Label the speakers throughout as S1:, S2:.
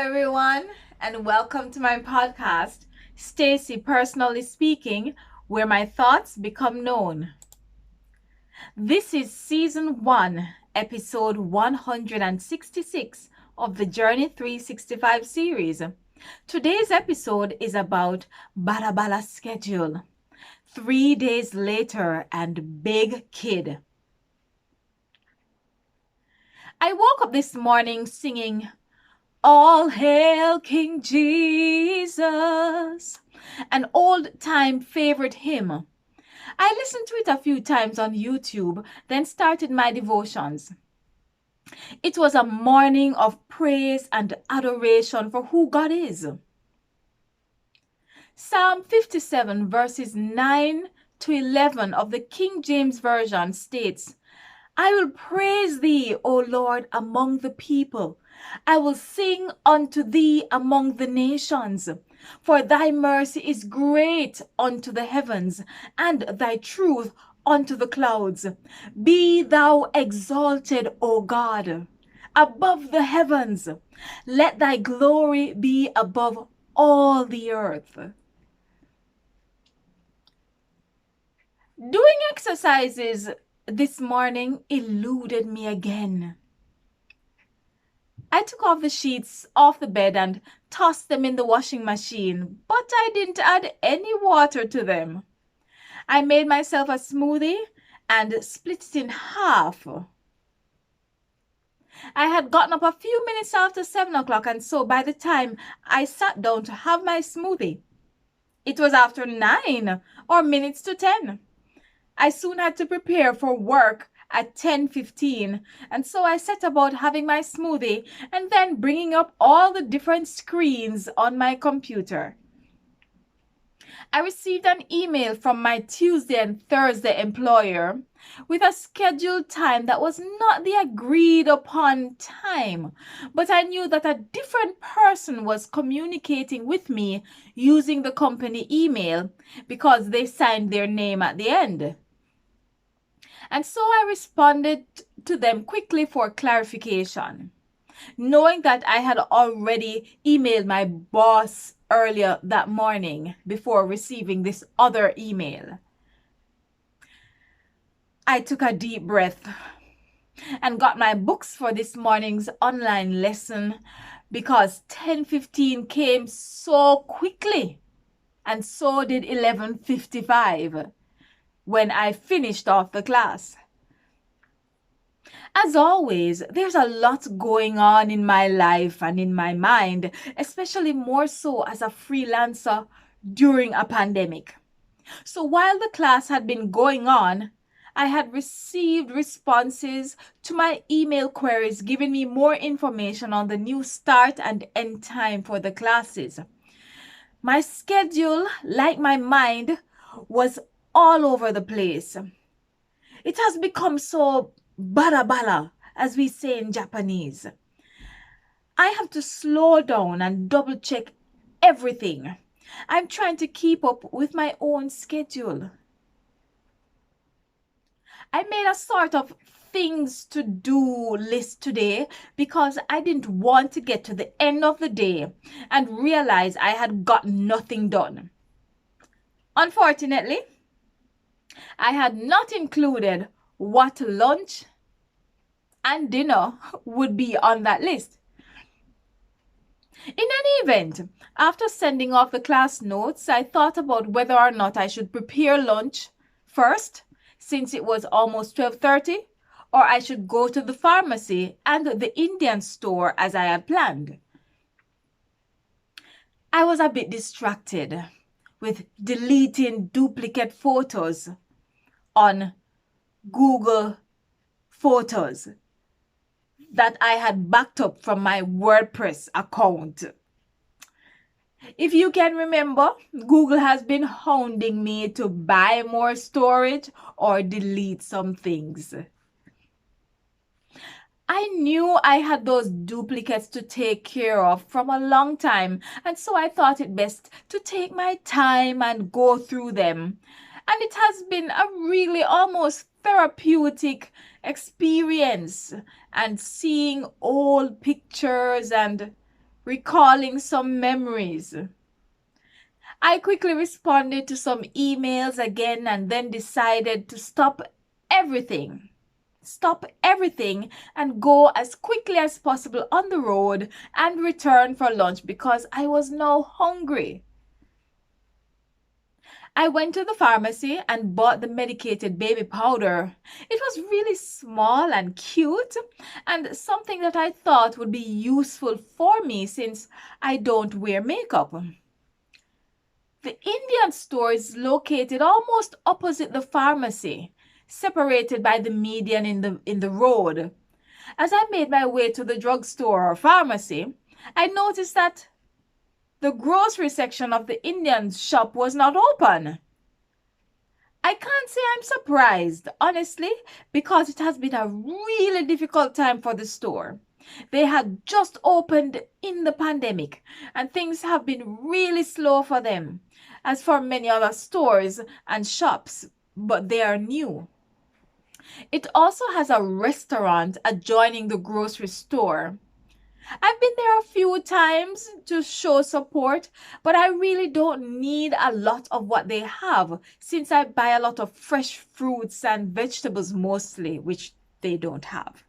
S1: everyone, and welcome to my podcast, Stacy Personally Speaking, where my thoughts become known. This is Season 1, Episode 166 of the Journey 365 series. Today's episode is about Bara schedule. 3 days later and big kid. I woke up this morning singing, All Hail King Jesus, an old-time favorite hymn. I listened to it a few times on YouTube, then started my devotions. It was a morning of praise and adoration for who God is. Psalm 57 verses 9 to 11 of the King James Version states, I will praise thee, O Lord, among the people. I will sing unto thee among the nations. For thy mercy is great unto the heavens, and thy truth unto the clouds. Be thou exalted, O God, above the heavens. Let thy glory be above all the earth. Doing exercises this morning eluded me again. I took off the sheets off the bed and tossed them in the washing machine, but I didn't add any water to them. I made myself a smoothie and split it in half. I had gotten up a few minutes after 7 o'clock, and so by the time I sat down to have my smoothie, it was after 9 or minutes to 10. I soon had to prepare for work at 10:15, and so I set about having my smoothie and then bringing up all the different screens on my computer. I received an email from my Tuesday and Thursday employer with a scheduled time that was not the agreed upon time, but I knew that a different person was communicating with me using the company email because they signed their name at the end. And so I responded to them quickly for clarification, knowing that I had already emailed my boss earlier that morning before receiving this other email. I took a deep breath and got my books for this morning's online lesson because 10:15 came so quickly, and so did 11:55. When I finished off the class. As always, there's a lot going on in my life and in my mind, especially more so as a freelancer during a pandemic. So while the class had been going on, I had received responses to my email queries giving me more information on the new start and end time for the classes. My schedule, like my mind, was all over the place. It has become so bara, as we say in Japanese. I have to slow down and double check everything. I'm trying to keep up with my own schedule. I made a sort of things to do list today because I didn't want to get to the end of the day and realize I had got nothing done. Unfortunately, I had not included what lunch and dinner would be on that list. In any event, after sending off the class notes, I thought about whether or not I should prepare lunch first, since it was almost 12:30, or I should go to the pharmacy and the Indian store as I had planned. I was a bit distracted with deleting duplicate photos on Google Photos that I had backed up from my WordPress account. If you can remember, Google has been hounding me to buy more storage or delete some things. I knew I had those duplicates to take care of from a long time, and so I thought it best to take my time and go through them. And it has been a really almost therapeutic experience, and seeing old pictures and recalling some memories. I quickly responded to some emails again and then decided to stop everything. Stop everything and go as quickly as possible on the road and return for lunch because I was now hungry. I went to the pharmacy and bought the medicated baby powder. It was really small and cute and something that I thought would be useful for me since I don't wear makeup. The Indian store is located almost opposite the pharmacy, separated by the median in the road. As I made my way to the drugstore or pharmacy, I noticed that the grocery section of the Indian shop was not open. I can't say I'm surprised, honestly, because it has been a really difficult time for the store. They had just opened in the pandemic, and things have been really slow for them, as for many other stores and shops, but they are new. It also has a restaurant adjoining the grocery store. I've been there a few times to show support, but I really don't need a lot of what they have since I buy a lot of fresh fruits and vegetables mostly, which they don't have.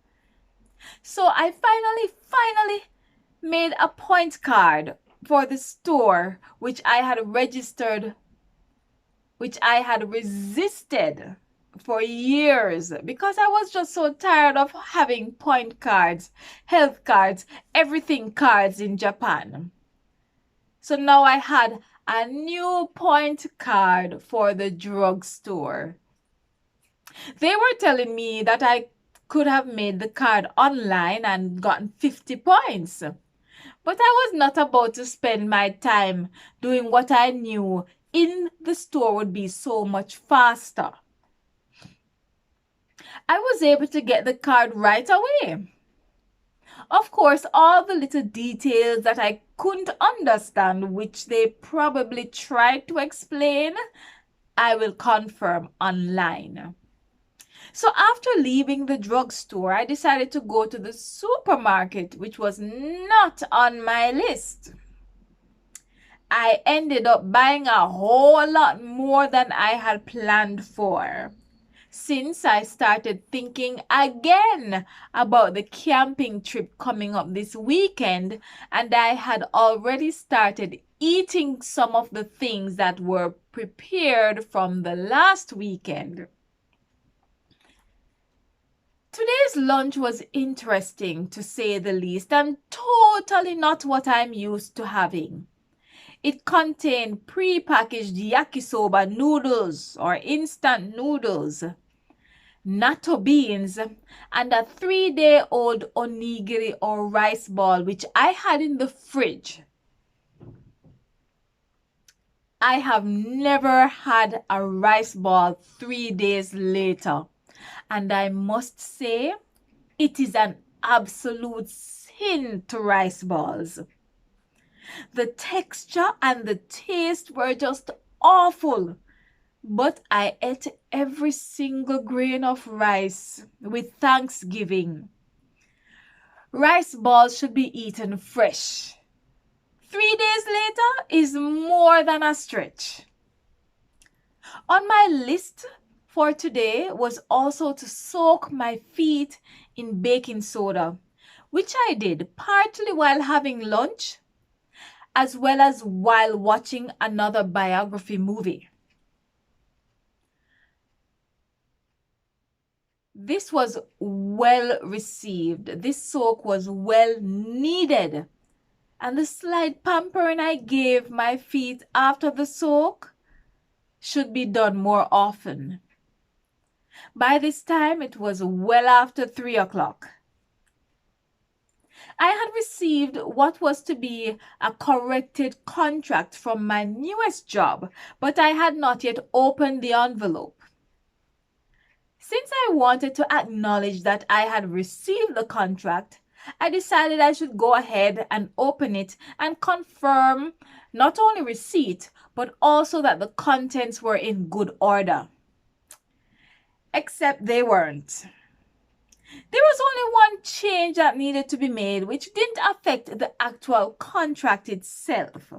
S1: So I finally made a point card for the store, which I had resisted for years because I was just so tired of having point cards, health cards, everything cards in Japan. So now I had a new point card for the drugstore. They were telling me that I could have made the card online and gotten 50 points. But I was not about to spend my time doing what I knew in the store would be so much faster. I was able to get the card right away. Of course, all the little details that I couldn't understand, which they probably tried to explain, I will confirm online. So after leaving the drugstore, I decided to go to the supermarket, which was not on my list. I ended up buying a whole lot more than I had planned for, since I started thinking again about the camping trip coming up this weekend, and I had already started eating some of the things that were prepared from the last weekend. Today's lunch was interesting, to say the least, and totally not what I'm used to having. It contained pre-packaged yakisoba noodles or instant noodles, natto beans, and a 3-day-old onigiri or rice ball, which I had in the fridge. I have never had a rice ball 3 days later, and I must say it is an absolute sin to rice balls. The texture and the taste were just awful, but I ate every single grain of rice with Thanksgiving. Rice balls should be eaten fresh. 3 days later is more than a stretch. On my list for today was also to soak my feet in baking soda, which I did partly while having lunch as well as while watching another biography movie. This was well received. This soak was well needed. And the slight pampering I gave my feet after the soak should be done more often. By this time, it was well after 3 o'clock. I had received what was to be a corrected contract from my newest job, but I had not yet opened the envelope. Since I wanted to acknowledge that I had received the contract, I decided I should go ahead and open it and confirm not only receipt, but also that the contents were in good order. Except they weren't. There was only one change that needed to be made, which didn't affect the actual contract itself.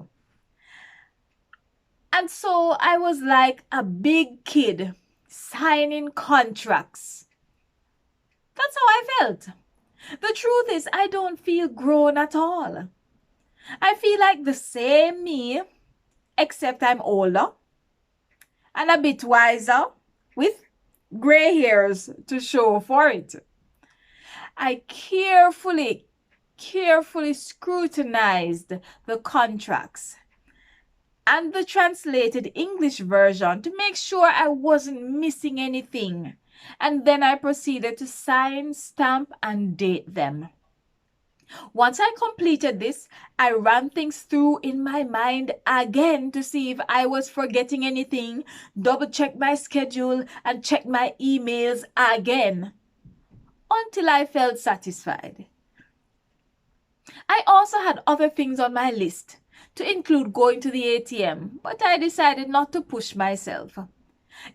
S1: And so I was like a big kid signing contracts. That's how I felt. The truth is, I don't feel grown at all. I feel like the same me, except I'm older and a bit wiser with gray hairs to show for it. I carefully scrutinized the contracts and the translated English version to make sure I wasn't missing anything. And then I proceeded to sign, stamp, and date them. Once I completed this, I ran things through in my mind again to see if I was forgetting anything, double checked my schedule, and checked my emails again until I felt satisfied. I also had other things on my list to include going to the ATM, but I decided not to push myself.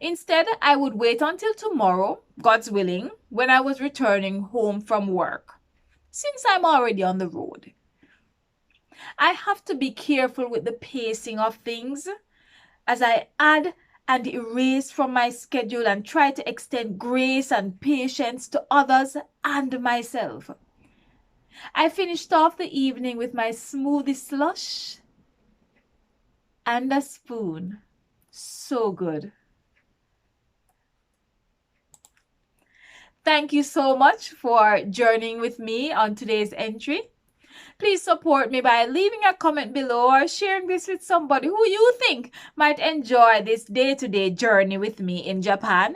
S1: Instead, I would wait until tomorrow, God's willing, when I was returning home from work, since I'm already on the road. I have to be careful with the pacing of things as I add and erase from my schedule and try to extend grace and patience to others and myself. I finished off the evening with my smoothie slush and a spoon. So good. Thank you so much for journeying with me on today's entry. Please support me by leaving a comment below or sharing this with somebody who you think might enjoy this day-to-day journey with me in Japan.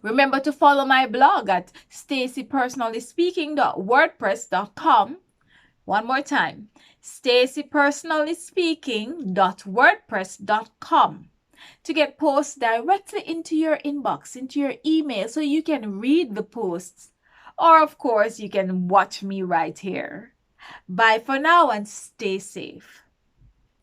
S1: Remember to follow my blog at stacypersonallyspeaking.wordpress.com. One more time, stacypersonallyspeaking.wordpress.com, to get posts directly into your inbox, into your email, so you can read the posts. Or, of course, you can watch me right here. Bye for now and stay safe.